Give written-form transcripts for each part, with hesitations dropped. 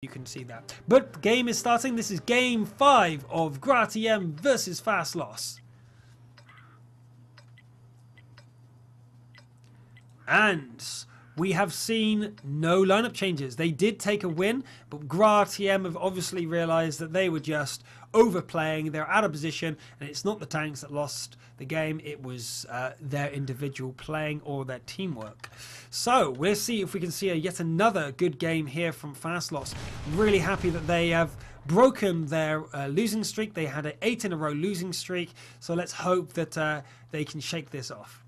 You can see that. But the game is starting. This is game 5 of GraTM versus Fastloss. And we have seen no lineup changes. They did take a win, but GraTM have obviously realized that they were just overplaying. They're out of position, and it's not the tanks that lost the game. It was their individual playing or their teamwork. So we'll see if we can see yet another good game here from Fastloss. Really happy that they have broken their losing streak. They had an 8 in a row losing streak. So let's hope that they can shake this off.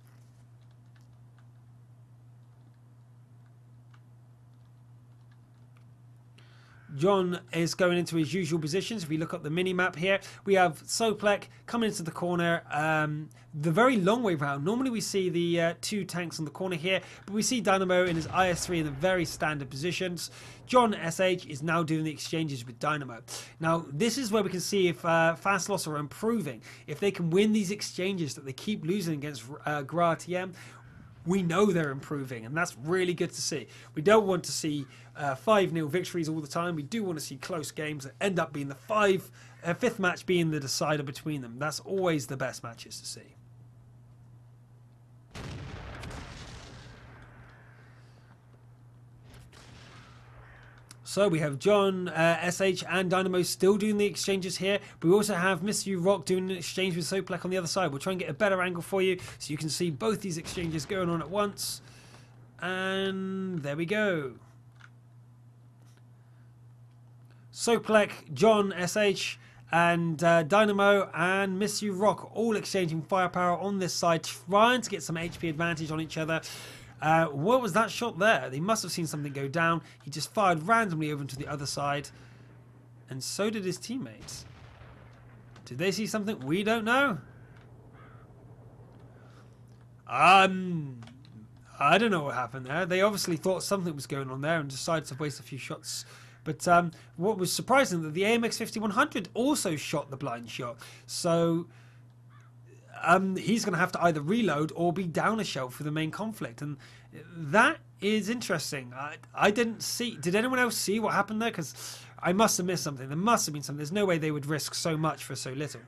John is going into his usual positions. If we look at the mini-map here, we have Soplek coming into the corner the very long way round. Normally we see the 2 tanks on the corner here, but we see Dynamo in his IS-3 in the very standard positions. John SH is now doing the exchanges with Dynamo. Now, this is where we can see if Fastloss are improving. If they can win these exchanges that they keep losing against GraTM, we know they're improving, and that's really good to see. We don't want to see 5-0 victories all the time. We do want to see close games that end up being the fifth match being the decider between them. That's always the best matches to see. So we have John, SH and Dynamo still doing the exchanges here. But we also have Mr. U Rock doing an exchange with Soplek on the other side. We'll try and get a better angle for you so you can see both these exchanges going on at once. And there we go. Soplek, John, SH and Dynamo and Mr. U Rock all exchanging firepower on this side, trying to get some HP advantage on each other. What was that shot there? They must have seen something go down. He just fired randomly over to the other side. And so did his teammates. Did they see something we don't know? I don't know what happened there. They obviously thought something was going on there and decided to waste a few shots. But what was surprising that the AMX 5100 also shot the blind shot. So he's going to have to either reload or be down a shell for the main conflict, and that is interesting. I didn't see. Did anyone else see what happened there? Because I must have missed something. There must have been something. There's no way they would risk so much for so little.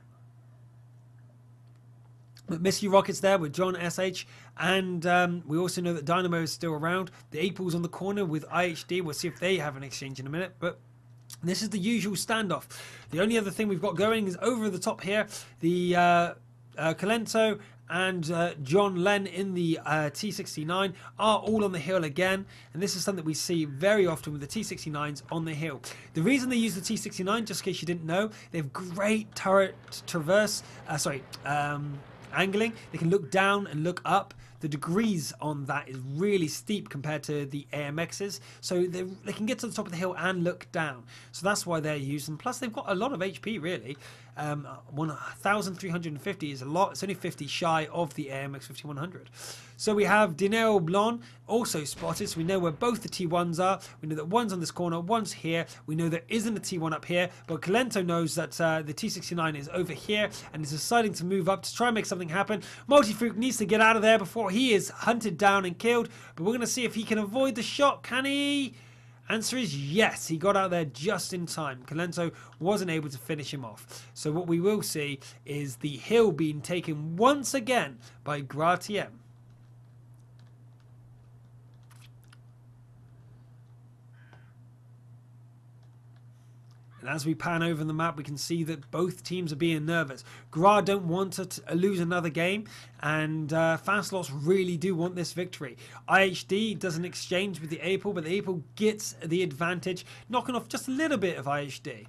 But Mr. Rocket's there with John SH, and we also know that Dynamo is still around. The April's on the corner with IHD. We'll see if they have an exchange in a minute, but this is the usual standoff. The only other thing we've got going is over the top here. The Calento and John Len in the T69 are all on the hill again, and this is something we see very often with the T69s on the hill. The reason they use the T69, just in case you didn't know, they have great turret traverse, angling. They can look down and look up. The degrees on that is really steep compared to the AMXs, so they can get to the top of the hill and look down. So that's why they're used, and plus they've got a lot of HP really. 1,350 is a lot. It's only 50 shy of the AMX 5100. So we have Dinero Blon also spotted, so we know where both the T1s are. We know that one's on this corner, one's here. We know there isn't a T1 up here, but Calento knows that the T69 is over here and is deciding to move up to try and make something happen. Multifruit needs to get out of there before he is hunted down and killed, but we're going to see if he can avoid the shot. Can he? Answer is yes. He got out there just in time. Calento wasn't able to finish him off. So what we will see is the hill being taken once again by GraTM. And as we pan over the map, we can see that both teams are being nervous. Gra don't want to lose another game, and Fastloss really do want this victory. IHD does an exchange with the April, but the April gets the advantage, knocking off just a little bit of IHD.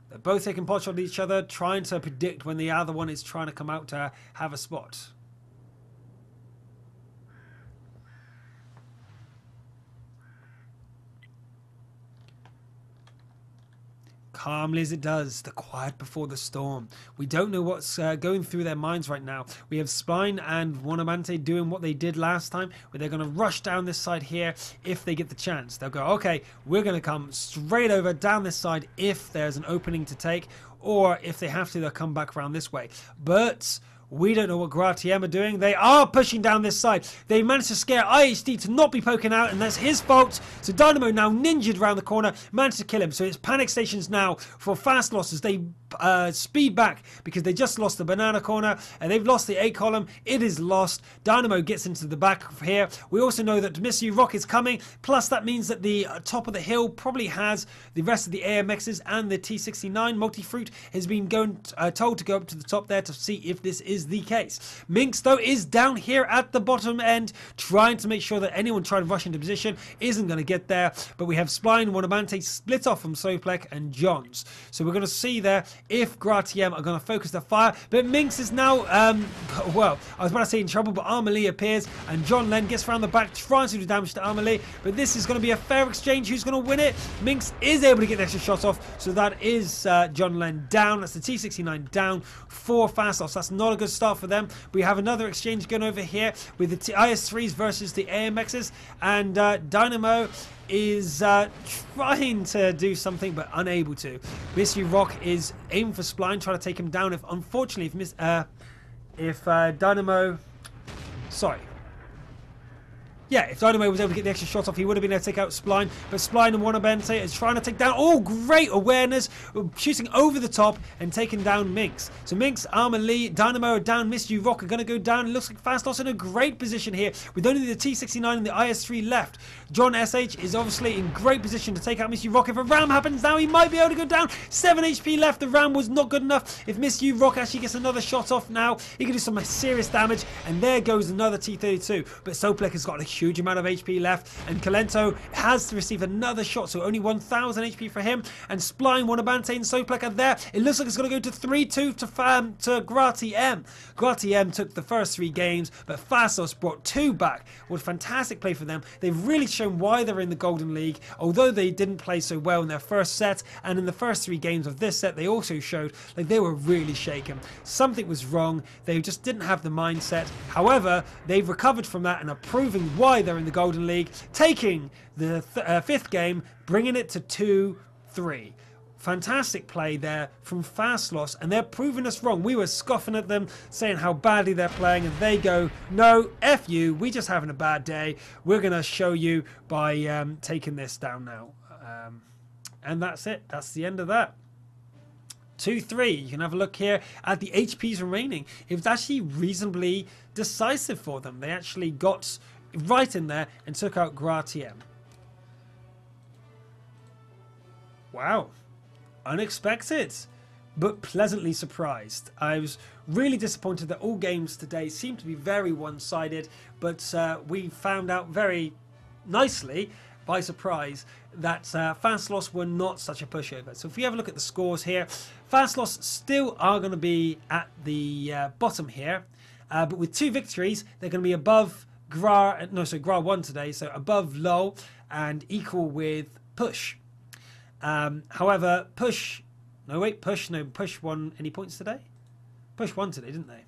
They're both taking pot shots at each other, trying to predict when the other one is trying to come out to have a spot. Calmly as it does, the quiet before the storm. We don't know what's going through their minds right now. We have Spline and Wanamante doing what they did last time, where they're going to rush down this side here if they get the chance. They'll go, okay, we're going to come straight over down this side if there's an opening to take, or if they have to, they'll come back around this way. But We don't know what Gratiem are doing. They are pushing down this side. They managed to scare IHD to not be poking out, and that's his fault. So Dynamo now ninja'd around the corner, managed to kill him. So it's panic stations now for Fast Loss as they speed back because they just lost the banana corner and they've lost the A column. It is lost. Dynamo gets into the back here. We also know that Miss You Rock is coming. Plus that means that the top of the hill probably has the rest of the AMXs and the T69. Multi-Fruit has been told to go up to the top there to see if this is the case. Minx though is down here at the bottom end trying to make sure that anyone trying to rush into position isn't going to get there. But we have Spline and Wanabante split off from Soplek and Johns. So we're going to see there if Gratiem are going to focus their fire. But Minx is now, well, I was about to say in trouble, but Armalee appears and John Len gets around the back trying to do damage to Armalee. But this is going to be a fair exchange. Who's going to win it? Minx is able to get the extra shot off. So that is John Len down. That's the T69 down for Fast Loss. That's not a good start for them. We have another exchange going over here with the IS3s versus the AMXs. And Dynamo is trying to do something but unable to. Miss You Rock is aiming for Spline, trying to take him down. If Dynamo, sorry. Yeah, if Dynamo was able to get the extra shot off, he would have been able to take out Spline. But Spline and Wanabente is trying to take down. Oh, great awareness. Shooting over the top and taking down Minx. So Minx, Armalee, Dynamo are down. Miss You Rock are going to go down. It looks like Fast Loss in a great position here with only the T69 and the IS3 left. John SH is obviously in great position to take out Miss You Rock. If a ram happens now, he might be able to go down. 7 HP left. The ram was not good enough. If Miss You Rock actually gets another shot off now, he can do some serious damage. And there goes another T32. But Soplek has got a huge amount of HP left, and Kalento has to receive another shot, so only 1000 HP for him. And Spline, Wanabante and Soplek are there. It looks like it's going to go to 3-2 to Gratiem. Gratiem took the first 3 games, but Fast Loss brought 2 back. What a fantastic play for them. They've really shown why they're in the Golden League, although they didn't play so well in their first set, and in the first 3 games of this set they also showed like they were really shaken. Something was wrong. They just didn't have the mindset. However, they've recovered from that and are proving why they're in the Golden League, taking the 5th game, bringing it to 2-3. Fantastic play there from Fast Loss, and they're proving us wrong. We were scoffing at them, saying how badly they're playing, and they go, no, F you, we just having a bad day. We're going to show you by taking this down now. And that's it. That's the end of that. 2-3. You can have a look here at the HPs remaining. It was actually reasonably decisive for them. They actually got right in there and took out Gratiem. Wow. Unexpected, but pleasantly surprised. I was really disappointed that all games today seemed to be very one-sided, but we found out very nicely by surprise that Fast Loss were not such a pushover. So if we have a look at the scores here, Fast Loss still are going to be at the bottom here, but with 2 victories, they're going to be above Gra won today, so above LOL and equal with Push. However, Push won any points today? Push won today, didn't they?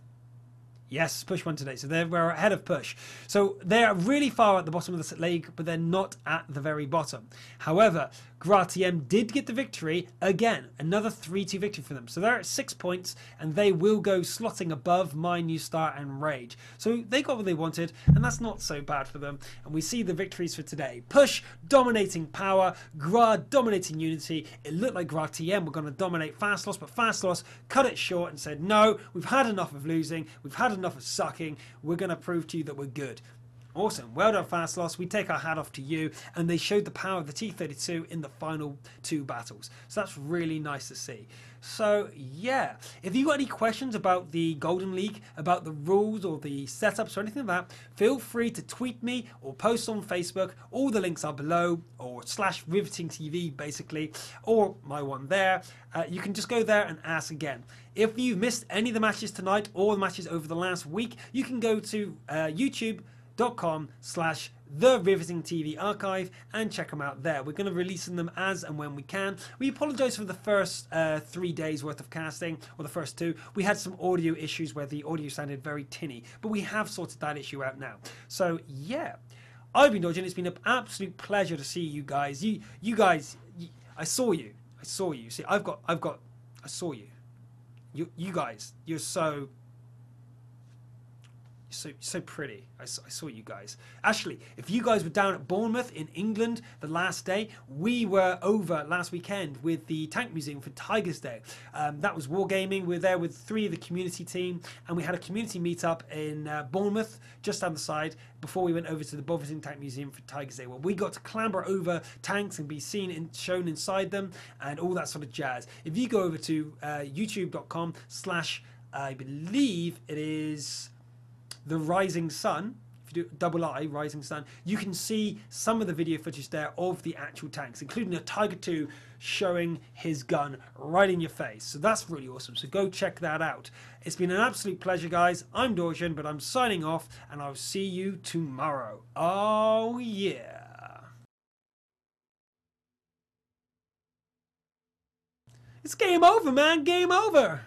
Yes, Push won today, so we're ahead of Push. So they're really far at the bottom of the league, but they're not at the very bottom. However, Gratiem did get the victory again, another 3-2 victory for them. So they're at 6 points, and they will go slotting above My New Star and Rage. So they got what they wanted, and that's not so bad for them. And we see the victories for today. Push dominating Power, Gra dominating Unity. It looked like Gratiem were going to dominate Fast Loss, but Fast Loss cut it short and said, no, we've had enough of losing. We've had enough of sucking. We're going to prove to you that we're good. Awesome. Well done, Fast Loss. We take our hat off to you. And they showed the power of the T32 in the final 2 battles. So that's really nice to see. So, yeah. If you've got any questions about the Golden League, about the rules or the setups or anything like that, feel free to tweet me or post on Facebook. All the links are below, or /Riveting TV, basically, or my one there. You can just go there and ask again. If you've missed any of the matches tonight or the matches over the last week, you can go to youtube.com/TheRivetingTV archive and check them out there. We're going to release them as and when we can. We apologize for the first 3 days worth of casting, or the first 2. We had some audio issues where the audio sounded very tinny, but we have sorted that issue out now. So yeah, I've been Dodging. It's been an absolute pleasure to see you guys. You guys, I saw you. See, I saw you. You guys, you're so So pretty. I saw you guys. Actually, if you guys were down at Bournemouth in England the last day, we were over last weekend with the Tank Museum for Tigers Day. That was Wargaming. We were there with 3 of the community team, and we had a community meetup in Bournemouth, just down the side, before we went over to the Bovington Tank Museum for Tigers Day. Well, we got to clamber over tanks and be seen and shown inside them, and all that sort of jazz. If you go over to youtube.com/ I believe it is The Rising Sun, if you do double I, Rising Sun, you can see some of the video footage there of the actual tanks, including a Tiger II showing his gun right in your face. So that's really awesome. So go check that out. It's been an absolute pleasure, guys. I'm Dorjan, but I'm signing off, and I'll see you tomorrow. Oh, yeah. It's game over, man. Game over.